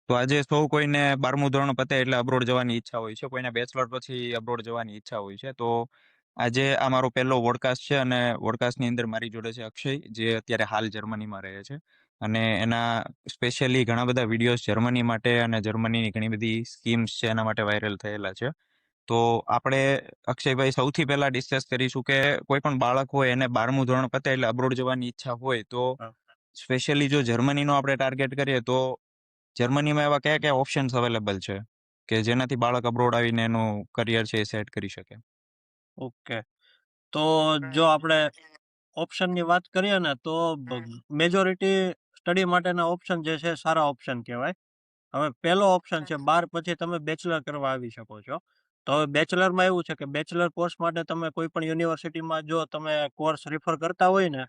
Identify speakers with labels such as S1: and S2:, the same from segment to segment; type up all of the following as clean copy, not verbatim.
S1: તો આજે સૌ કોઈને 12મું ધોરણ પતે એટલે અબ્રોડ જવાની ઈચ્છા હોય છે, કોઈને બેચલર પછી અબ્રોડ જવાની ઈચ્છા હોય છે. તો આજે આ મારો પહેલો વોડકાસ્ટ છે અને વોડકાસ્ટની અંદર મારી જોડે છે અક્ષય, જે અત્યારે હાલ જર્મનીમાં રહે છે. અને એના સ્પેશિયલી ઘણા બધા વિડીયોઝ જર્મની માટે અને જર્મનીની ઘણી બધી સ્કીમ્સ છે એના માટે વાયરલ થયેલા છે. તો આપણે અક્ષયભાઈ સૌથી પહેલા ડિસ્કસ કરીશું કે કોઈ પણ બાળક હોય એને 12મું ધોરણ પતે એટલે અબ્રોડ જવાની ઈચ્છા હોય તો
S2: હા.
S1: સ્પેશિયલી જો જર્મનીનો આપણે ટાર્ગેટ કરીએ તો જર્મનીમાં એવા કયા કયા ઓપ્શન્સ અવેલેબલ છે કે જેનાથી બાળક અબ્રોડ આવીને એનું કરિયર છે એ સેટ કરી શકે?
S2: ઓકે. તો જો આપણે ઓપ્શનની વાત કરીએ ને તો મેજોરિટી સ્ટડી માટેના ઓપ્શન જે છે સારા ઓપ્શન કહેવાય. હવે પહેલો ઓપ્શન છે 12 પછી તમે બેચલર કરવા આવી શકો છો. તો હવે બેચલરમાં એવું છે કે બેચલર કોર્સ માટે તમે કોઈ પણ યુનિવર્સિટીમાં જો તમે કોર્સ રિફર કરતા હોય ને,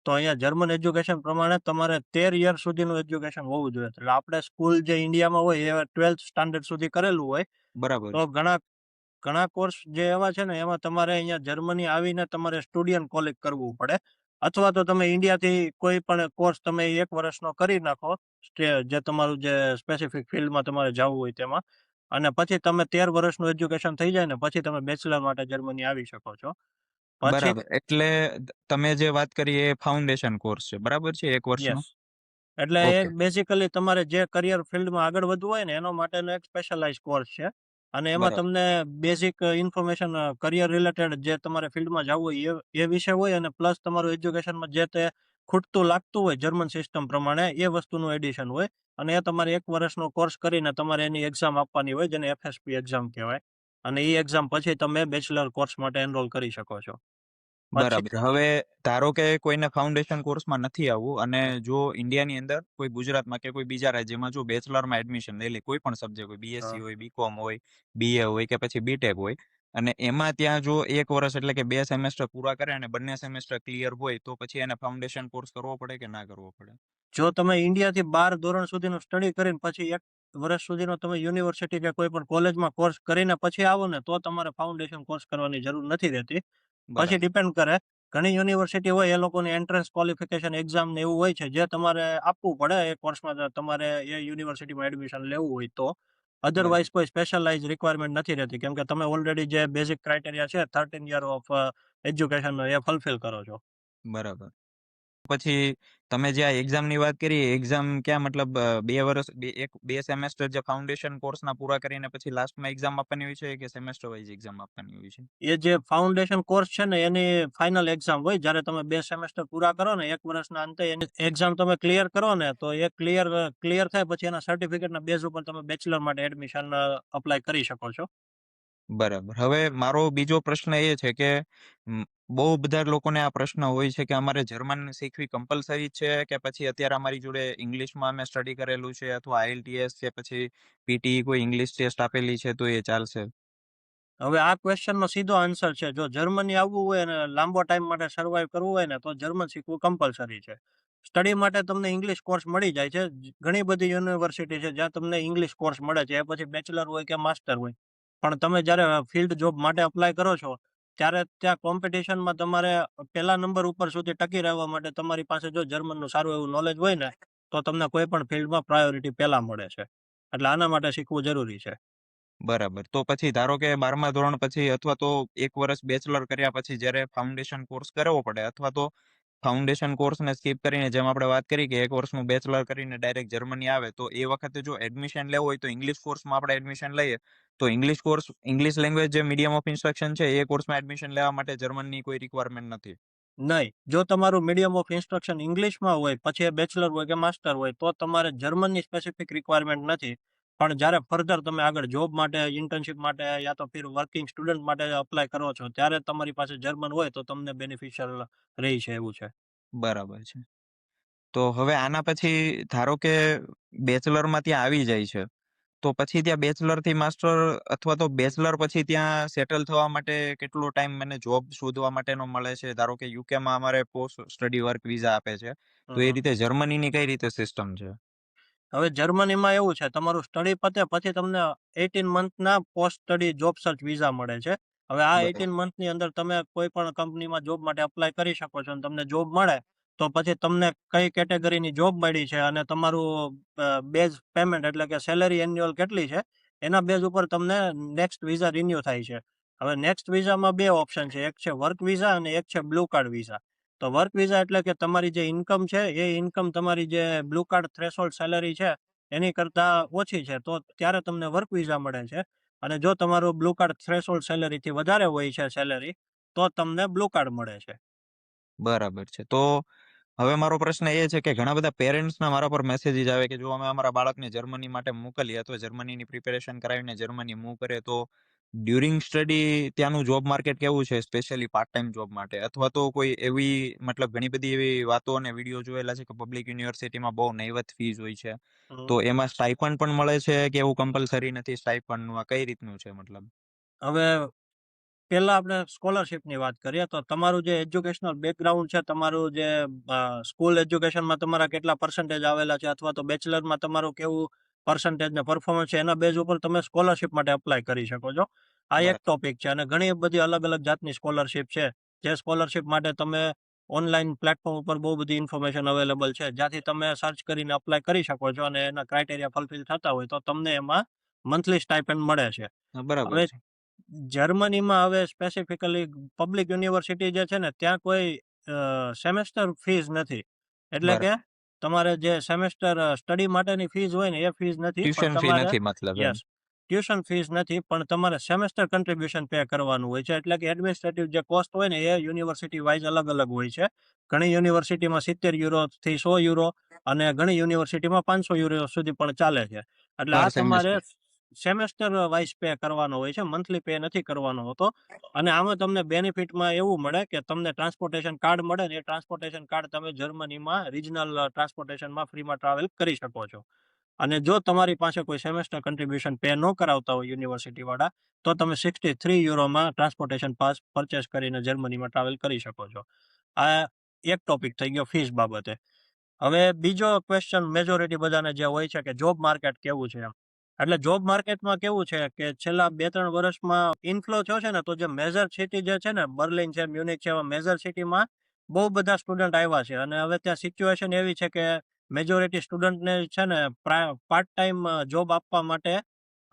S2: તો અહીંયા જર્મન એજ્યુકેશન પ્રમાણે તમારે 13 યર સુધીનું એજ્યુકેશન હોવું જોઈએ. એટલે આપણે સ્કૂલ જે ઇન્ડિયામાં હોય એ 12th સ્ટાન્ડર્ડ સુધી કરેલું હોય.
S1: બરાબર
S2: તો
S1: છે.
S2: ઘણા ઘણા કોર્સ જે એવા છે ને એમાં તમારે અહીંયા જર્મની આવીને તમારે સ્ટુડન્ટ કોલેજ કરવું પડે. અથવા તો તમે ઇન્ડિયાથી કોઈ પણ કોર્સ તમે 1 વર્ષનો કરી નાખો, જે તમારું જે સ્પેસિફિક ફિલ્ડમાં તમારે જવું હોય તેમાં. અને પછી તમે 13 વર્ષનું એજ્યુકેશન થઈ જાય ને પછી તમે બેચલર માટે જર્મની આવી શકો છો. પછી
S1: બરાબર, એટલે તમે જે વાત કરી એ ફાઉન્ડેશન કોર્સ છે, બરાબર છે, એક વર્ષનો?
S2: યસ. એટલે એ
S1: ઓકે.
S2: બેઝિકલી તમારે જે કરિયર ફિલ્ડમાં આગળ વધવું હોય ને એનો માટેનો એક સ્પેશિયલાઇઝ કોર્સ છે. અને એમાં
S1: બરાબર.
S2: તમને બેઝિક ઇન્ફોર્મેશન કરિયર રિલેટેડ જે તમારે ફિલ્ડમાં જવું હોય એ વિશે હોય, અને પ્લસ તમારું એજ્યુકેશનમાં જે તે ખૂટતું લાગતું હોય જર્મન સિસ્ટમ પ્રમાણે એ વસ્તુનું એડિશન હોય. અને એ તમારે 1 વર્ષનો કોર્સ કરીને તમારે એની એક્ઝામ આપવાની હોય, જેને FSP એક્ઝામ કહેવાય. અને એ એક્ઝામ પછી તમે બેચલર કોર્સ માટે એનરોલ કરી શકો છો. પછી
S1: બરાબર. હવે ધારો કે કોઈને ફાઉન્ડેશન કોર્સમાં નથી આવવું અને જો ઇન્ડિયાની અંદર કોઈ ગુજરાતમાં કે કોઈ બીજા રાજ્યમાં જો બેચલરમાં એડમિશન લઈ લે, કોઈ પણ સબ્જેક્ટ હોય, BSc હોય, બીકોમ હોય, BA હોય કે પછી બીટેક હોય, અને એમાં ત્યાં જો એક વર્ષ એટલે કે 2 સેમેસ્ટર પૂરા કરે અને બંને સેમેસ્ટર ક્લિયર હોય તો પછી એને ફાઉન્ડેશન કોર્સ કરવો પડે કે ના કરવો પડે?
S2: જો તમે ઇન્ડિયાથી 12 ધોરણ સુધીનું સ્ટડી કરીને પછી 1 વર્ષ સુધીનો તમે યુનિવર્સિટી કે કોઈ પણ કોલેજમાં કોર્સ કરીને પછી આવો ને, તો તમારે ફાઉન્ડેશન કોર્સ કરવાની જરૂર નથી રહેતી. પછી
S1: બરાબર.
S2: ડિપેન્ડ કરે. ઘણી યુનિવર્સિટી હોય એ લોકોની એન્ટ્રન્સ ક્વોલિફિકેશન એક્ઝામ ને એવું હોય છે, જે તમારે આપવું પડે એ કોર્સમાં તમારે એ યુનિવર્સિટીમાં એડમિશન લેવું હોય તો.
S1: બરાબર.
S2: અધરવાઇઝ કોઈ સ્પેશિયલાઇઝ રિક્વાયરમેન્ટ નથી રહેતી, કેમ કે તમે ઓલરેડી જે બેઝિક ક્રાઇટેરિયા છે 13 year of education A fulfil કરો છો.
S1: બરાબર. પછી તમે જે આ એક્ઝામની વાત કરી, એક્ઝામ ક્યાં મતલબ 2 વર્ષ, બે સેમેસ્ટર જે ફાઉન્ડેશન કોર્સના પૂરા કરીને પછી લાસ્ટમાં એક્ઝામ આપવાની હોય છે કે સેમેસ્ટર વાઇઝ એક્ઝામ આપવાની હોય છે?
S2: એ જે ફાઉન્ડેશન કોર્સ છે ને એની ફાઇનલ એક્ઝામ હોય. જ્યારે તમે 2 સેમેસ્ટર પૂરા કરો ને 1 વર્ષના અંતે એની એક્ઝામ તમે ક્લિયર કરો ને, તો એ ક્લિયર થાય પછી એના સર્ટિફિકેટના બેઝ ઉપર તમે બેચલર માટે એડમિશન અપ્લાય કરી શકો છો.
S1: બરાબર. હવે મારો બીજો પ્રશ્ન એ છે કે બહુ બધા લોકોને આ પ્રશ્ન હોય છે કે અમારે જર્મન શીખવી કમ્પલસરી છે કે પછી અત્યારે અમારી જોડે ઇંગ્લિશમાં અમે સ્ટડી કરેલું છે અથવા IELTS કે પછી PTE કોઈ ઇંગ્લિશ ટેસ્ટ આપેલી છે તો એ ચાલશે?
S2: હવે આ ક્વેશ્ચનનો સીધો આન્સર છે, જો જર્મની આવવું હોય અને લાંબો ટાઈમ માટે સર્વાઈવ કરવું હોય ને, તો જર્મન શીખવું કમ્પલસરી છે. સ્ટડી માટે તમને ઇંગ્લિશ કોર્સ મળી જાય છે. ઘણી બધી યુનિવર્સિટી છે જ્યાં તમને ઇંગ્લિશ કોર્સ મળે છે. એ પછી બેચલર હોય કે માસ્ટર હોય. પણ તમે જ્યારે ફિલ્ડ જોબ માટે અપ્લાય કરો છો, ત્યારે ત્યાં કોમ્પિટિશનમાં તમારે પહેલા નંબર ઉપર સુધી ટકી રહેવા માટે તમારી પાસે જો જર્મનનું સારું એવું નોલેજ હોય ને, તો તમને કોઈ પણ ફિલ્ડમાં પ્રાયોરિટી પહેલા મળે છે. એટલે આના માટે શીખવું જરૂરી છે.
S1: બરાબર. તો પછી ધારો કે 12મા ધોરણ પછી અથવા તો 1 વર્ષ બેચલર કર્યા પછી જ્યારે ફાઉન્ડેશન કોર્સ કરવો પડે અથવા તો ફાઉન્ડેશન કોર્સને સ્કીપ કરીને જેમ આપણે વાત કરી કે 1 વર્ષનું બેચલર કરીને ડાયરેક્ટ જર્મની આવે, તો એ વખતે જો એડમિશન લેવું હોય તો ઇંગ્લિશ કોર્સમાં આપણે એડમિશન લઈએ તો ઇંગ્લિશ કોર્સ, ઇંગ્લિશ લેંગ્વેજ જે મીડિયમ ઓફ ઇન્સ્ટ્રક્શન છે એ કોર્સમાં એડમિશન લેવા માટે જર્મનની કોઈ રિક્વાયરમેન્ટ નથી?
S2: નહીં. જો તમારું મીડિયમ ઓફ ઇન્સ્ટ્રક્શન ઇંગ્લિશમાં હોય, પછી એ બેચલર હોય કે માસ્ટર હોય, તો તમારે જર્મનની સ્પેસિફિક રિક્વાયરમેન્ટ નથી. પણ જ્યારે ફર્ધર તમે આગળ જોબ માટે, ઇન્ટર્નશિપ માટે યા તો ફિર વર્કિંગ સ્ટુડન્ટ માટે અપ્લાય કરો છો, ત્યારે તમારી પાસે જર્મન હોય તો તમને બેનિફિશિયલ રહી છે એવું છે.
S1: બરાબર છે. તો હવે આના પછી ધારો કે બેચલરમાં ત્યાં આવી જાય છે, તો પછી ત્યાં બેચલર થી માસ્ટર અથવા તો બેચલર પછી ત્યાં સેટલ થવા માટે કેટલો ટાઈમ મને જોબ શોધવા માટેનો મળે છે? ધારો કે યુકેમાં અમારે પોસ્ટ સ્ટડી વર્ક વિઝા આપે છે, તો એ
S2: હમ.
S1: રીતે જર્મનીની કઈ રીતે સિસ્ટમ છે?
S2: હવે જર્મનીમાં એવું છે, તમારું સ્ટડી પતે પછી તમને 18 મંથના post study job search visa મળે છે. હવે આ
S1: બરાબર.
S2: 18 મંથની અંદર તમે કોઈ પણ કંપનીમાં જોબ માટે અપ્લાય કરી શકો છો અને તમને જોબ મળે. તો પછી તમને કઈ કેટેગરીની જોબ મળી છે અને તમારું બેઝ પેમેન્ટ એટલે કે સેલેરી એન્યુઅલ કેટલી છે એના બેઝ ઉપર તમને નેક્સ્ટ વિઝા રિન્યુ થાય છે. હવે નેક્સ્ટ વિઝામાં બે ઓપ્શન છે, એક છે વર્ક વિઝા અને એક છે બ્લુ કાર્ડ વિઝા. તો વર્ક વિઝા એટલે કે તમારી જે ઇન્કમ છે એ ઇન્કમ તમારી જે બ્લુ કાર્ડ થ્રેશોલ્ડ સેલેરી છે એની કરતા ઓછી છે, તો ત્યારે તમને વર્ક વિઝા મળે છે. અને જો તમારું બ્લુ કાર્ડ થ્રેશોલ્ડ સેલેરીથી વધારે હોય છે સેલેરી, તો તમને બ્લુ કાર્ડ મળે છે.
S1: બરાબર છે. તો હવે મારો પ્રશ્ન એ છે કે ઘણા બધા પેરેન્ટ્સના મારા પર મેસેજીસ આવે કે જો અમે અમારા બાળકને જર્મની માટે મોકલીએ અથવા જર્મનીની પ્રિપેરેશન કરાવીને જર્મની મૂવ કરે તો ડ્યુરિંગ સ્ટડી ત્યાંનું જોબ માર્કેટ કેવું છે, સ્પેશિયલી પાર્ટ ટાઈમ જોબ માટે, અથવા તો કોઈ એવી મતલબ ઘણી બધી એવી વાતો અને વિડીયો જોયેલા છે કે પબ્લિક યુનિવર્સિટીમાં બહુ નહીવત ફીસ હોય છે,
S2: હમ.
S1: તો એમાં સ્ટાઇપન્ડ પણ મળે છે કે એવું કમ્પલસરી નથી સ્ટાઇપન્ડનું, આ કઈ રીતનું છે મતલબ?
S2: હવે પેલા આપણે સ્કોલરશિપની વાત કરીએ તો તમારું જે એજ્યુકેશનલ બેકગ્રાઉન્ડ છે, તમારું જે સ્કૂલ એજ્યુકેશનમાં તમારા કેટલા પર્સન્ટેજ આવેલા છે અથવા તો બેચલરમાં તમારું કેવું પર્સન્ટેજ ને પરફોર્મન્સ છે એના બેઝ ઉપર તમે સ્કોલરશિપ માટે અપ્લાય કરી શકો છો. આ એક
S1: બરાબર.
S2: ટોપિક છે અને ઘણી બધી અલગ અલગ જાતની સ્કોલરશિપ છે. જે સ્કોલરશિપ માટે તમે ઓનલાઈન પ્લેટફોર્મ ઉપર બહુ બધી ઇન્ફોર્મેશન અવેલેબલ છે, જ્યાંથી તમે સર્ચ કરીને અપ્લાય કરી શકો છો અને એના ક્રાઇટેરિયા ફુલફિલ થતા હોય તો તમને એમાં મંથલી સ્ટાઇપેન્ડ મળે છે.
S1: હા, બરાબર
S2: હવે
S1: છે.
S2: જર્મનીમાં હવે સ્પેસિફિકલી પબ્લિક યુનિવર્સિટી જે છે ને ત્યાં કોઈ સેમેસ્ટર ફીસ નથી. એટલે
S1: બરાબર.
S2: કે તમારે જે સેમેસ્ટર સ્ટડી માટેની ફીસ હોય ને એ ફીસ નથી, પણ
S1: ટ્યુશન ફી
S2: તમારે
S1: નથી મતલબ એમ.
S2: યસ ટ્યુશન ફીસ નથી, પણ તમારે સેમેસ્ટર કન્ટ્રીબ્યુશન પે કરવાનું હોય છે. એટલે કે એડમિનિસ્ટ્રેટિવ જે કોસ્ટ હોય ને એ યુનિવર્સિટી વાઇઝ અલગ અલગ હોય છે. ઘણી યુનિવર્સિટીમાં 70 યુરો થી 100 યુરો અને ઘણી યુનિવર્સિટીમાં 500 યુરો સુધી પણ ચાલે છે. એટલે
S1: પર
S2: આ તમારે
S1: સેમેસ્ટર.
S2: સેમેસ્ટર વાઇઝ પે કરવાનો હોય છે, મંથલી પે નથી કરવાનો હોતો. અને આમાં તમને બેનિફિટમાં એવું મળે કે તમને ટ્રાન્સપોર્ટેશન કાર્ડ મળે ને એ ટ્રાન્સપોર્ટેશન કાર્ડ તમે જર્મનીમાં રિજનલ ટ્રાન્સપોર્ટેશનમાં ફ્રીમાં ટ્રાવેલ કરી શકો છો. અને જો તમારી પાસે કોઈ સેમેસ્ટર કન્ટ્રીબ્યુશન પે ન કરાવતા હોય યુનિવર્સિટી વાળા, તો તમે 63 યુરોમાં ટ્રાન્સપોર્ટેશન પાસ પરચેસ કરીને જર્મનીમાં ટ્રાવેલ કરી શકો છો. આ એક ટોપિક થઈ ગયો ફીસ બાબતે. હવે બીજો ક્વેશ્ચન મેજોરિટી બધાને જે હોય છે કે જોબ માર્કેટ કેવું છે એમ. એટલે જોબ માર્કેટમાં કેવું છે કે છેલ્લા 2-3 વર્ષમાં ઇન્ફ્લો થયો છે ને, તો જે મેજર સિટી જે છે ને બર્લિન છે, મ્યુનિક છે, એવા મેજર સિટીમાં બહુ બધા સ્ટુડન્ટ આવ્યા છે અને હવે ત્યાં સિચ્યુએશન એવી છે કે મેજોરિટી સ્ટુડન્ટને છે ને પાર્ટ ટાઈમ જોબ આપવા માટે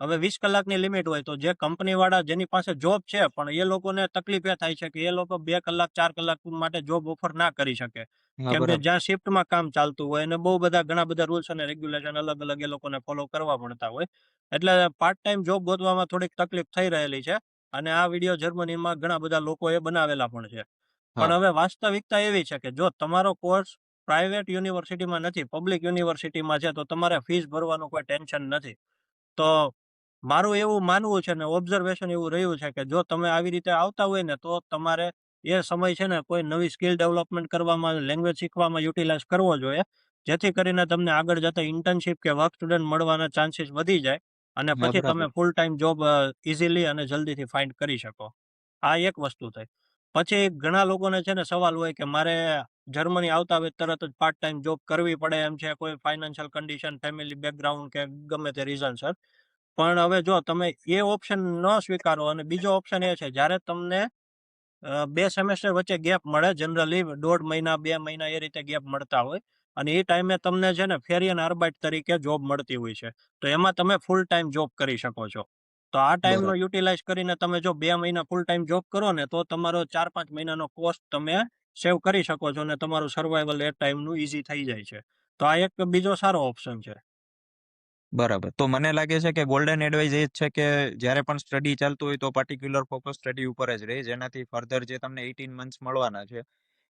S2: હવે 20 કલાકની લિમિટ હોય, તો જે કંપની વાળા જેની પાસે જોબ છે પણ એ લોકોને તકલીફ એ થાય છે કે એ લોકો 2 કલાક 4 કલાક માટે જોબ ઓફર ના કરી શકે.
S1: હા,
S2: કેમ કે
S1: બરાબર.
S2: જ્યાં શિફ્ટમાં કામ ચાલતું હોય અને બહુ બધા ઘણા બધા રૂલ્સ અને રેગ્યુલેશન અલગ અલગ એ લોકોને ફોલો કરવા પડતા હોય, એટલે પાર્ટ ટાઈમ જોબ ગોતવામાં થોડીક તકલીફ થઈ રહેલી છે. અને આ વિડીયો જર્મનીમાં ઘણા બધા લોકોએ બનાવેલા પણ છે. પણ
S1: હા.
S2: હવે વાસ્તવિકતા એવી છે કે જો તમારો કોર્સ પ્રાઇવેટ યુનિવર્સિટીમાં નથી, પબ્લિક યુનિવર્સિટીમાં છે, તો તમારે ફીસ ભરવાનું કોઈ ટેન્શન નથી. તો મારું એવું માનવું છે ને ઓબ્ઝર્વેશન એવું રહ્યું છે કે જો તમે આવી રીતે આવતા હોય ને તો તમારે એ સમય છે ને કોઈ નવી સ્કિલ ડેવલપમેન્ટ કરવામાં, લેંગ્વેજ શીખવામાં યુટિલાઇઝ કરવો જોઈએ, જેથી કરીને તમને આગળ જતા ઇન્ટર્નશિપ કે વર્ક સ્ટુડન્ટ મળવાના ચાન્સીસ વધી જાય અને
S1: હા,
S2: પછી તમે
S1: બરાબર.
S2: ફૂલ ટાઈમ જોબ ઇઝીલી અને જલ્દીથી ફાઇન્ડ કરી શકો. આ એક વસ્તુ થઈ. પછી ઘણા લોકોને છે ને સવાલ હોય કે મારે જર્મની આવતા હોય તરત જ પાર્ટ ટાઈમ જોબ કરવી પડે એમ છે, કોઈ ફાઇનાન્શિયલ કન્ડિશન, ફેમિલી બેકગ્રાઉન્ડ કે ગમે તે રીઝન સર. પણ હવે જો તમે એ ઓપ્શન ન સ્વીકારો અને બીજો ઓપ્શન એ છે જ્યારે તમને 2 સેમેસ્ટર વચ્ચે ગેપ મળે, જનરલી 1.5 મહિના 2 મહિના એ રીતે ગેપ મળતા હોય અને એ ટાઈમે તમને છે ને ફેરિયન આર્બાઇટ તરીકે જોબ મળતી હોય છે, તો એમાં તમે ફૂલ ટાઈમ જોબ કરી શકો છો. તો આ ટાઈમનો
S1: બરાબર.
S2: યુટિલાઇઝ કરીને તમે જો 2 મહિના ફૂલ ટાઈમ જોબ કરો ને તો તમારો 4-5 મહિનાનો કોસ્ટ તમે સેવ કરી શકો છો અને તમારું સર્વાઈવલ એ ટાઈમનું ઈઝી થઈ જાય છે. તો આ એક બીજો સારો ઓપ્શન છે.
S1: બરાબર. તો મને લાગે છે કે ગોલ્ડન એડવાઇસ એ જ છે કે જ્યારે પણ સ્ટડી ચાલતું હોય તો પર્ટિક્યુલર ફોકસ સ્ટડી ઉપર જ રહે, જેનાથી ફર્ધર જે તમને 18 મંથ્સ મળવાના છે,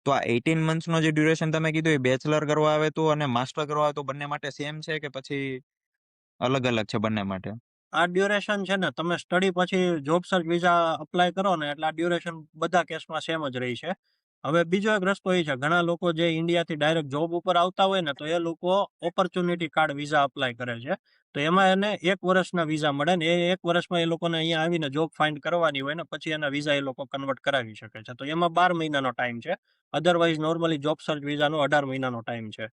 S1: તો આ 18 મંથ્સનો જે ડ્યુરેશન તમે કીધું એ બેચલર કરવા આવે તો અને માસ્ટર કરવા આવે તો બંને માટે સેમ છે કે પછી અલગ અલગ છે બંને માટે?
S2: આ ડ્યુરેશન છે ને તમે સ્ટડી પછી જોબ સર્ચ વિઝા અપ્લાય કરો ને એટલે આ ડ્યુરેશન બધા કેસમાં સેમ જ રહી છે. હવે બીજો એક રસ્તો એ છે, ઘણા લોકો જે ઇન્ડિયાથી ડાયરેક્ટ જોબ ઉપર આવતા હોય ને તો એ લોકો ઓપોર્ચ્યુનિટી કાર્ડ વિઝા અપ્લાય કરે છે. તો એમાં એને 1 વર્ષના વિઝા મળે ને એ 1 વર્ષમાં એ લોકોને અહીંયા આવીને જોબ ફાઇન્ડ કરવાની હોય ને પછી એના વિઝા એ લોકો કન્વર્ટ કરાવી શકે છે. તો એમાં 12 મહિનાનો ટાઈમ છે. અધરવાઇઝ નોર્મલી જોબ સર્ચ વિઝાનો 18 મહિનાનો ટાઈમ છે.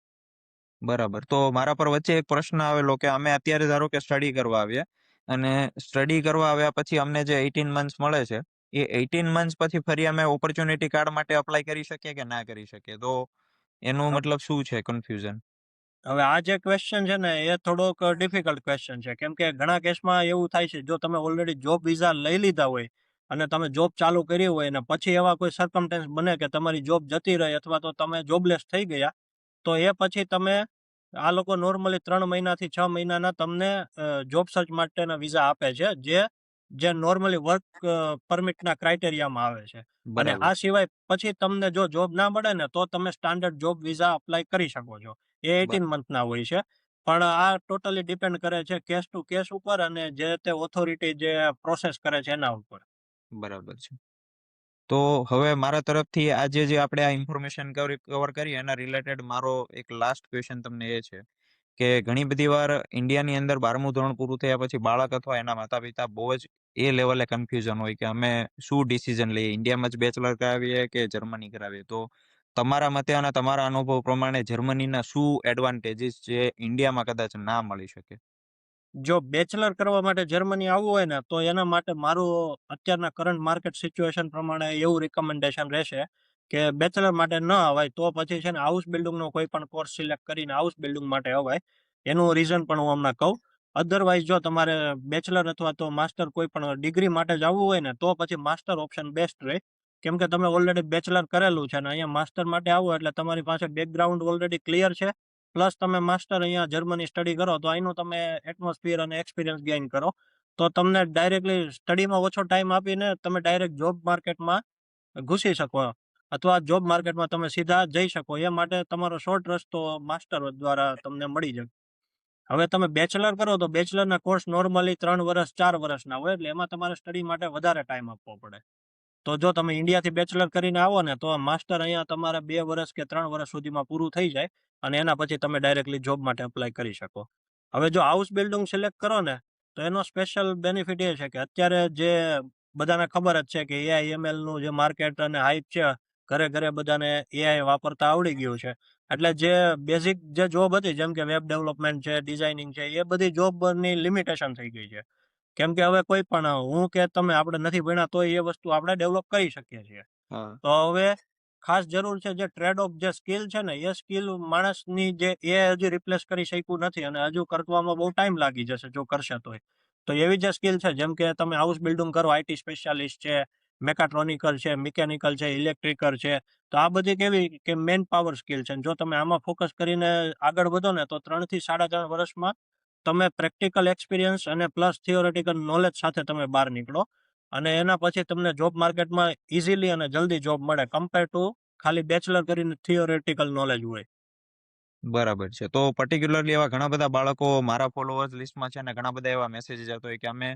S1: બરાબર. તો મારા પર વચ્ચે એક પ્રશ્ન આવેલો કે અમે અત્યારે ધારો કે સ્ટડી કરવા આવ્યા અને સ્ટડી કરવા આવ્યા પછી અમને જે 18 મંથ્સ મળે છે, એ 18 મંથ્સ પછી ફરી અમે ઓપોર્ચ્યુનિટી કાર્ડ માટે અપ્લાય કરી શકીએ કે ના કરી શકીએ? તો એનું
S2: હ
S1: મતલબ શું છે કન્ફ્યુઝન?
S2: હવે આ જે ક્વેશ્ચન છે ને એ થોડોક ડિફિકલ્ટ ક્વેશ્ચન છે. કેમ કે ઘણા કેસમાં એવું થાય છે, જો તમે ઓલરેડી જોબ વિઝા લઈ લીધા હોય અને તમે જોબ ચાલુ કરી હોય અને પછી એવા કોઈ સર્કમસ્ટન્સ બને કે તમારી જોબ જતી રહી અથવા તો તમે જોબલેસ થઈ ગયા, તો એ પછી તમે આ લોકો નોર્મલી 3 મહિનાથી 6 મહિનાના તમને જોબ સર્ચ માટેના વિઝા આપે છે, જે નોર્મલી વર્ક પરમિટના ક્રાઇટેરિયામાં આવે છે. અને
S1: બરાબર.
S2: આ સિવાય પછી તમને જો જોબ ના મળે ને તો તમે સ્ટાન્ડર્ડ જોબ વિઝા અપ્લાય કરી શકો છો. એ
S1: બ
S2: 18 મંથના હોય છે. પણ આ ટોટલી ડિપેન્ડ કરે છે કેસ ટુ કેસ ઉપર અને જે તે ઓથોરિટી જે પ્રોસેસ કરે છે એના ઉપર.
S1: બરાબર છે. તો હવે મારા તરફથી આજે જે આપણે આ ઇન્ફોર્મેશન કવર કરી એના રિલેટેડ મારો એક લાસ્ટ ક્વેશ્ચન તમને એ છે કે ઘણી બધી વાર ઇન્ડિયાની અંદર 12મું ધોરણ પૂરું થયા પછી બાળક અથવા એના માતા-પિતા બહુ જ એ લેવલે કન્ફ્યુઝન હોય કે અમે શું ડિસિઝન લઈએ, ઇન્ડિયામાં જ બેચલર કરાવીએ કે જર્મની કરાવીએ. તો તમારા મતે અને તમારા અનુભવ પ્રમાણે જર્મનીના શું એડવાન્ટેજીસ જે ઇન્ડિયામાં કદાચ ના મળી શકે?
S2: જો બેચલર કરવા માટે જર્મની આવવું હોય ને તો એના માટે મારું અત્યારના કરંટ માર્કેટ સિચ્યુએશન પ્રમાણે એવું રિકમેન્ડેશન રહેશે કે બેચલર માટે ન અવાય તો પછી છે ને હાઉસ બિલ્ડિંગનો કોઈ પણ કોર્સ સિલેક્ટ કરીને હાઉસ બિલ્ડિંગ માટે અવાય. એનું રીઝન પણ હું હમણાં કહું. અધરવાઇઝ જો તમારે બેચલર અથવા તો માસ્ટર કોઈ પણ ડિગ્રી માટે જ આવવું હોય ને તો પછી માસ્ટર ઓપ્શન બેસ્ટ રહે. કેમ કે તમે ઓલરેડી બેચલર કરેલું છે અને અહીંયા માસ્ટર માટે આવો એટલે તમારી પાસે બેકગ્રાઉન્ડ ઓલરેડી ક્લિયર છે. પ્લસ તમે માસ્ટર અહીંયા જર્મની સ્ટડી કરો તો અહીંનું તમે એટમોસ્ફિયર અને એક્સપિરિયન્સ ગેઇન કરો. તો તમને ડાયરેક્ટલી સ્ટડીમાં ઓછો ટાઈમ આપીને તમે ડાયરેક્ટ જોબ માર્કેટમાં ઘુસી શકો અથવા જોબ માર્કેટમાં તમે સીધા જઈ શકો. એ માટે તમારો શોર્ટ રસ્તો માસ્ટર દ્વારા તમને મળી જાય. હવે તમે બેચલર કરો તો બેચલરના કોર્સ નોર્મલી 3 વર્ષ 4 વર્ષના હોય એટલે એમાં તમારે સ્ટડી માટે વધારે ટાઈમ આપવો પડે. તો જો તમે ઇન્ડિયાથી બેચલર કરીને આવો ને તો માસ્ટર અહીંયા તમારે 2 વર્ષ કે 3 વર્ષ સુધીમાં પૂરું થઈ જાય અને એના પછી તમે ડાયરેક્ટલી જોબ માટે અપ્લાય કરી શકો. હવે જો હાઉસ બિલ્ડિંગ સિલેક્ટ કરો ને તો એનો સ્પેશિયલ બેનિફિટ એ છે કે અત્યારે જે બધાને ખબર જ છે કે એઆઈ એમએલ નું જે માર્કેટ અને હાઈપ છે, ઘરે ઘરે બધાને એઆઈ વાપરતા આવડી ગયું છે. એટલે જે બેઝિક જે જોબ હતી જેમ કે વેબ ડેવલપમેન્ટ છે, ડિઝાઇનિંગ છે, એ બધી જોબની લિમિટેશન થઈ ગઈ છે. કેમ કે હવે કોઈ પણ હું કે તમે આપણે નથી ભણ્યા તોય એ વસ્તુ આપણે ડેવલપ કરી શકીએ છીએ.
S1: હા.
S2: તો હવે ખાસ જરૂર છે જે ટ્રેડ ઓફ જે સ્કિલ છે ને એ સ્કિલ માણસની જે એ હજી રિપ્લેસ કરી શક્યું નથી અને હજુ કરવામાં બહુ ટાઈમ લાગી જશે જો કરશે તોય. તો એવી જે સ્કિલ છે જેમ કે તમે હાઉસ બિલ્ડિંગ કરો, આઈટી સ્પેશિયાલિસ્ટ છે, મેકાટ્રોનિકલ છે, મિકેનિકલ છે, ઇલેક્ટ્રિકલ છે. તો આ બધી કેવી કે મેન પાવર સ્કિલ છે. જો તમે આમાં ફોકસ કરીને આગળ વધો ને તો 3 થી 3.5 વર્ષમાં તમે પ્રેક્ટિકલ એક્સપિરિયન્સ અને પ્લસ થિયોરેટિકલ નોલેજ સાથે તમે બહાર નીકળો અને એના પછી તમને જોબ માર્કેટમાં ઇઝીલી અને જલ્દી જોબ મળે કમ્પેર ટુ ખાલી બેચલર કરીને થિયોરેટિકલ નોલેજ હોય.
S1: બરાબર છે. તો પર્ટિક્યુલરલી એવા ઘણા બધા બાળકો મારા ફોલોઅર્સ લિસ્ટમાં છે ને ઘણા બધા એવા મેસેજીસ આવતા હોય કે અમે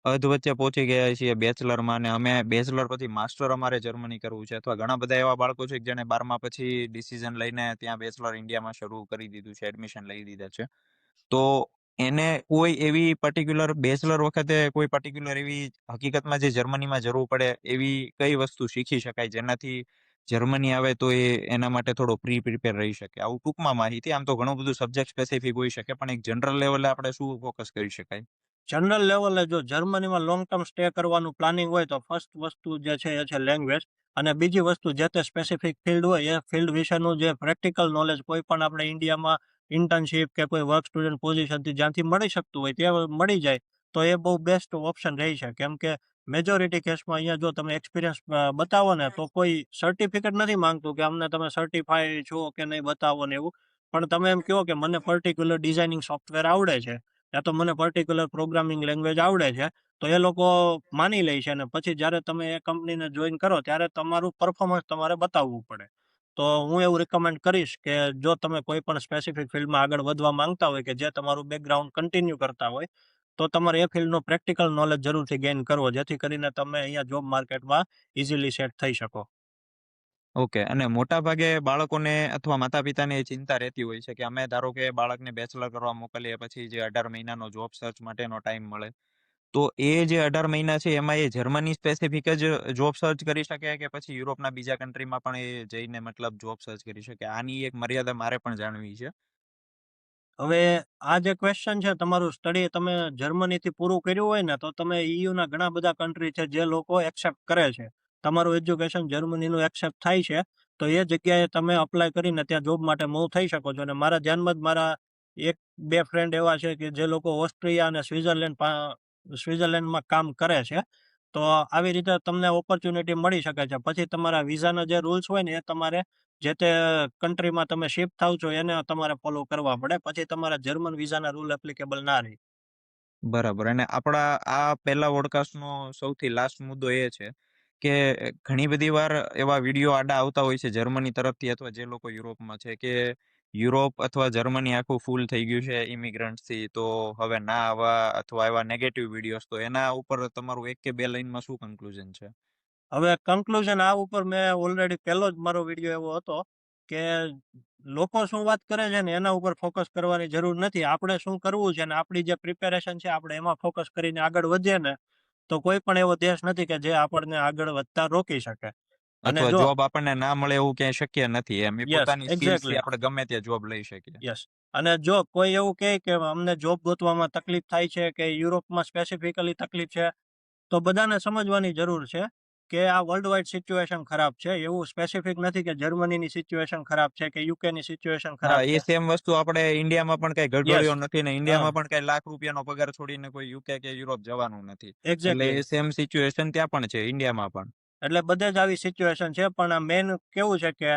S1: અધ વચ્ચે પહોંચી ગયા છીએ બેચલરમાં ને અમે બેચલર પછી માસ્ટર અમારે જર્મની કરવું છે, અથવા ઘણા બધા એવા બાળકો છે કે જેને 12મા પછી ડિસિઝન લઈને ત્યાં બેચલર ઇન્ડિયામાં શરૂ કરી દીધું છે, એડમિશન લઈ દીધા છે. તો એને કોઈ એવી પર્ટિક્યુલર બેચલર વખતે કોઈ પર્ટિક્યુલર એવી હકીકતમાં જે જર્મનીમાં જરૂર પડે એવી કઈ વસ્તુ શીખી શકાય જેનાથી જર્મની આવે તો એ એના માટે થોડો પ્રિપેર રહી શકે? આવું ટૂંકમાં માહિતી. આમ તો ઘણું બધું સબ્જેક્ટ સ્પેસિફિક હોઈ શકે પણ એક જનરલ લેવલે આપણે શું ફોકસ કરી શકાય?
S2: જનરલ લેવલે જો જર્મનીમાં લોંગ ટર્મ સ્ટે કરવાનું પ્લાનિંગ હોય તો ફર્સ્ટ વસ્તુ જે છે એ છે લેંગ્વેજ. અને બીજી વસ્તુ જે તે સ્પેસિફિક ફિલ્ડ હોય એ ફિલ્ડ વિશેનું જે પ્રેક્ટિકલ નોલેજ કોઈ પણ આપણે ઇન્ડિયામાં ઇન્ટર્નશીપ કે કોઈ વર્ક સ્ટુડન્ટ પોઝિશનથી જ્યાંથી મળી શકતું હોય તે મળી જાય તો એ બહુ બેસ્ટ ઓપ્શન રહી છે. કેમ કે મેજોરિટી કેસમાં અહીંયા જો તમે એક્સપિરિયન્સ બતાવો ને તો કોઈ સર્ટિફિકેટ નથી માંગતું કે અમને તમે સર્ટિફાઈ છો કે નહીં બતાવો ને એવું. પણ તમે એમ કહો કે મને પર્ટિક્યુલર ડિઝાઇનિંગ સોફ્ટવેર આવડે છે યા તો મને પર્ટિક્યુલર પ્રોગ્રામિંગ લેંગ્વેજ આવડે છે તો એ લોકો માની લે છે અને પછી જ્યારે તમે એ કંપનીને જોઈન કરો ત્યારે તમારું પરફોર્મન્સ તમારે બતાવવું પડે. તો હું એવું રિકમેન્ડ કરીશ કે જો તમે કોઈ પણ સ્પેસિફિક ફિલ્ડમાં આગળ વધવા માંગતા હોય કે જે તમારું બેકગ્રાઉન્ડ કન્ટિન્યુ કરતા હોય તો તમારે એ ફિલ્ડનું પ્રેક્ટિકલ નોલેજ જરૂરથી ગેઇન કરવો જેથી કરીને તમે અહીંયા જોબ માર્કેટમાં ઇઝીલી સેટ થઈ શકો.
S1: ઓકે. અને મોટા ભાગે બાળકોને અથવા માતા-પિતાને એ ચિંતા રહેતી હોય છે કે અમે ધારો કે બાળકને બેચલર કરવા મોકલીએ પછી જે 18 મહિનાનો જોબ સર્ચ માટેનો ટાઈમ મળે. તો એ જે 18 મહિના છે એમાં એ જર્મની સ્પેસિફિક જ જોબ સર્ચ કરી શકે કે પછી યુરોપના બીજા કન્ટ્રીમાં પણ એ જઈને મતલબ જોબ સર્ચ કરી શકે? આની એક મર્યાદા મારે પણ જાણવી છે.
S2: હવે આ જે ક્વેશ્ચન છે તમારું સ્ટડી તમે જર્મનીથી પૂરું કર્યું હોય ને તો તમે ઈયુના ઘણા બધા કન્ટ્રી છે જે લોકો એક્સેપ્ટ કરે છે. તમારું એજ્યુકેશન જર્મનીનું એક્સેપ્ટ થાય છે. તો એ જગ્યાએ તમે અપ્લાય કરીને ત્યાં જોબ માટે મૂવ થઈ શકો છો. અને મારા ધ્યાનમાં જ મારા 1-2 ફ્રેન્ડ એવા છે કે જે લોકો ઓસ્ટ્રિયા અને સ્વિટ્ઝરલેન્ડમાં કામ કરે છે. તો આવી રીતે તમને ઓપોર્ચ્યુનિટી મળી શકે છે. પછી તમારા વિઝાના જે રૂલ્સ હોય ને એ તમારે જે તે કન્ટ્રીમાં તમે શિફ્ટ થાવ છો એને તમારે ફોલો કરવા પડે. પછી તમારા જર્મન વિઝાના રૂલ એપ્લિકેબલ ના રહે.
S1: બરાબર. અને આપણા આ પહેલા પોડકાસ્ટનો સૌથી લાસ્ટ મુદ્દો એ છે કે ઘણી બધી વાર એવા વિડીયો આડા આવતા હોય છે જર્મની તરફથી અથવા જે લોકો યુરોપમાં છે કે યુરોપ અથવા જર્મની આખું ફૂલ થઈ ગયું છે ઇમિગ્રન્ટ્સથી, તો હવે ના આવવા અથવા એવા નેગેટિવ વિડીયોઝ, તો એના ઉપર તમારું 1 કે 2 લાઈનમાં શું કન્ક્લુઝન છે?
S2: હવે કન્ક્લુઝન આ ઉપર મેં ઓલરેડી પહેલો જ મારો વિડીયો એવો હતો કે લોકો શું વાત કરે છે ને એના ઉપર ફોકસ કરવાની જરૂર નથી. આપણે શું કરવું છે ને આપણી જે પ્રિપેરેશન છે આપણે એમાં ફોકસ કરીને આગળ વધીએ ને તો કોઈ પણ એવો દેશ નથી કે જે આપણને આગળ વધતા રોકી શકે. અને
S1: અથવા
S2: જો
S1: જોબ આપણને ના મળે એવું ક્યાંય શક્ય નથી એમ. એ
S2: યસ,
S1: પોતાની સ્કિલ્સથી
S2: એક્ઝેક્ટલી.
S1: આપણે ગમે ત્યાં જોબ લઈ શકીએ.
S2: યસ. અને જો કોઈ એવું કહે કે અમને જોબ ગોતવામાં તકલીફ થાય છે કે યુરોપમાં સ્પેસિફિકલી તકલીફ છે, તો બધાને સમજવાની જરૂર છે કે આ વર્લ્ડ વાઇડ સિચ્યુએશન ખરાબ છે. એવું સ્પેસિફિક નથી કે જર્મનીની સિચ્યુએશન ખરાબ છે કે યુકેની સિચ્યુએશન
S1: હા,
S2: ખરાબ
S1: એ
S2: છે.
S1: સેમ વસ્તુ આપણે ઇન્ડિયામાં પણ કઈ
S2: યસ.
S1: ગડગડિયો નથી ને
S2: હા,
S1: ઇન્ડિયામાં પણ કઈ લાખ રૂપિયાનો પગાર છોડીને કોઈ યુકે કે યુરોપ જવાનું નથી. એટલે
S2: એક્ઝેક્ટલી.
S1: એ સેમ સિચ્યુએશન ત્યાં પણ છે ઇન્ડિયામાં પણ.
S2: એટલે બધે જ આવી સિચ્યુએશન છે. પણ આ મેન કેવું છે કે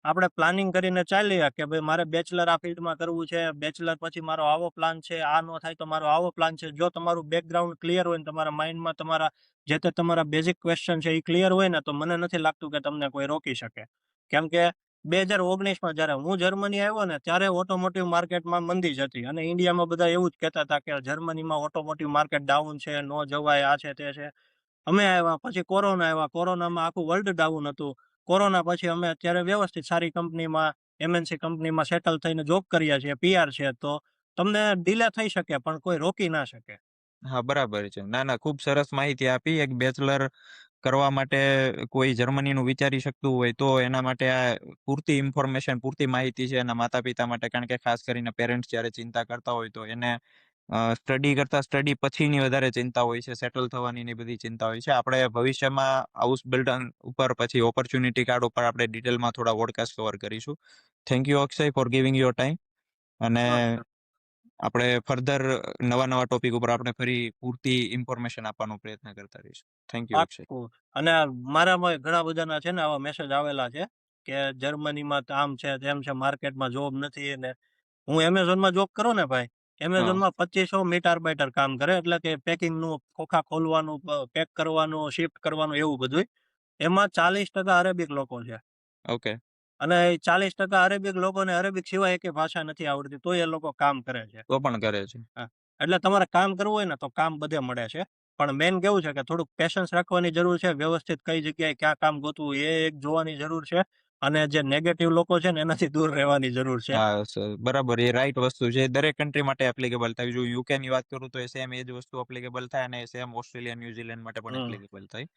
S2: આપણે પ્લાનિંગ કરીને ચાલીએ કે ભાઈ મારે બેચલર આ ફિલ્ડમાં કરવું છે, બેચલર પછી મારો આવો પ્લાન છે, આ નો થાય તો મારો આવો પ્લાન છે. જો તમારું બેકગ્રાઉન્ડ ક્લિયર હોય ને તમારા માઇન્ડમાં તમારા જે તે તમારા બેઝિક ક્વેશ્ચન છે એ ક્લિયર હોય ને તો મને નથી લાગતું કે તમને કોઈ રોકી શકે. કેમ કે 2019માં જ્યારે હું જર્મની આવ્યો ને ત્યારે ઓટોમોટિવ માર્કેટમાં મંદી જ હતી અને ઇન્ડિયામાં બધા એવું જ કહેતા હતા કે જર્મનીમાં ઓટોમોટિવ માર્કેટ ડાઉન છે, નો જવાય, આ છે, તે છે. અમે આવ્યા પછી કોરોના આવ્યા. કોરોનામાં આખું વર્લ્ડ ડાઉન હતું. કોરોના પછી અમે અત્યારે વ્યવસ્થિત સારી કંપનીમાં, MNC કંપનીમાં સેટલ થઈને જોબ કરીએ છીએ, PR છે. તો તમને ડિલે થઈ શકે પણ કોઈ રોકી ના શકે.
S1: હા, બરાબર છે. ના, ના, ખૂબ સરસ માહિતી આપી. એક બેચલર કરવા માટે કોઈ જર્મનીનું વિચારી શકતું હોય તો એના માટે આ પૂરતી ઇન્ફોર્મેશન, પૂરતી માહિતી છે એના માતા-પિતા માટે. કારણ કે ખાસ કરીને પેરેન્ટ્સ જ્યારે ચિંતા કરતા હોય તો એને સ્ટડી કરતાં સ્ટડી પછીની વધારે ચિંતા હોય છે, સેટલ થવાની ને બધી ચિંતા હોય છે. આપણે ભવિષ્યમાં હાઉસ બિલ્ડર ઉપર પછી ઓપોર્ચ્યુનિટી કાર્ડ ઉપર આપણે ડિટેલમાં થોડા પોડકાસ્ટ કવર કરીશું. Thank you Akshay for giving your time. અને
S2: શ્યોર.
S1: આપણે ફર્ધર નવા નવા ટોપિક ઉપર આપણે ફરી પૂરતી ઇન્ફોર્મેશન આપવાનો પ્રયત્ન કરતા રહીશું. Thank you Akshay.
S2: પાક્કું. અને મારામાં ઘણા બધાના છે ને આવા મેસેજ આવેલા છે કે જર્મનીમાં તો આમ છે, તેમ છે, માર્કેટમાં જોબ નથી. ને હું એમેઝોનમાં જોબ કરું ને ભાઈ,
S1: હા,
S2: એમેઝોનમાં 2500 મીટ આર્બાઇટર કામ કરે. એટલે કે પેકિંગનું, ખોખા ખોલવાનું, પેક કરવાનું, શિફ્ટ કરવાનું એવું બધું. એમાં 40% અરેબિક લોકો છે.
S1: ઓકે.
S2: અને એ 40% અરેબિક લોકોને અરેબિક સિવાય એકેય ભાષા નથી આવડતી તોય એ લોકો કામ કરે છે.
S1: તો પણ કરે છે.
S2: હા. એટલે તમારે કામ કરવું હોય ને તો કામ બધે મળે છે. પણ મેન કેવું છે કે થોડુંક પેશન્સ રાખવાની જરૂર છે. વ્યવસ્થિત કઈ જગ્યાએ ક્યાં કામ ગોતવું એ એક જોવાની જરૂર છે. અને જે નેગેટિવ લોકો છે ને એનાથી દૂર રહેવાની જરૂર છે.
S1: હા, બરાબર. એ રાઈટ વસ્તુ છે. દરેક કન્ટ્રી માટે એપ્લિકેબલ થાય. જો યુકે ની વાત કરું તો એ સેમ એ જ વસ્તુ એપ્લિકેબલ થાય અને સેમ ઓસ્ટ્રેલિયા, ન્યુઝીલેન્ડ માટે પણ
S2: હમ.
S1: એપ્લિકેબલ થાય.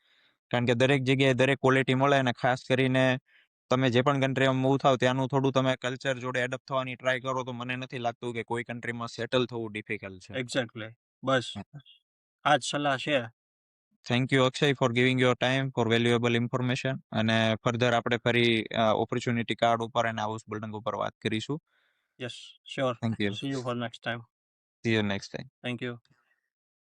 S1: કારણ કે દરેક જગ્યાએ દરેક ક્વોલિટી મળે અને ખાસ કરીને તમે જે પણ કન્ટ્રીમાં મૂવ થાવ ત્યાંનું થોડું તમે કલ્ચર જોડે એડપ્ટ થવાની ટ્રાય કરો તો મને નથી લાગતું કે કોઈ કન્ટ્રીમાં સેટલ થવું ડિફિકલ્ટ છે.
S2: એક્ઝેક્ટલી. બસ આ જ સલાહ છે.
S1: Thank you Akshay for giving your time for valuable information. અને ફર્ધર આપણે ફરી ઓપોર્ચ્યુનિટી કાર્ડ ઉપર અને હાઉસ બિલ્ડિંગ ઉપર વાત કરીશું.
S2: Yes, sure.
S1: Thank you.
S2: C you for next time.
S1: C you next time.
S2: Thank you.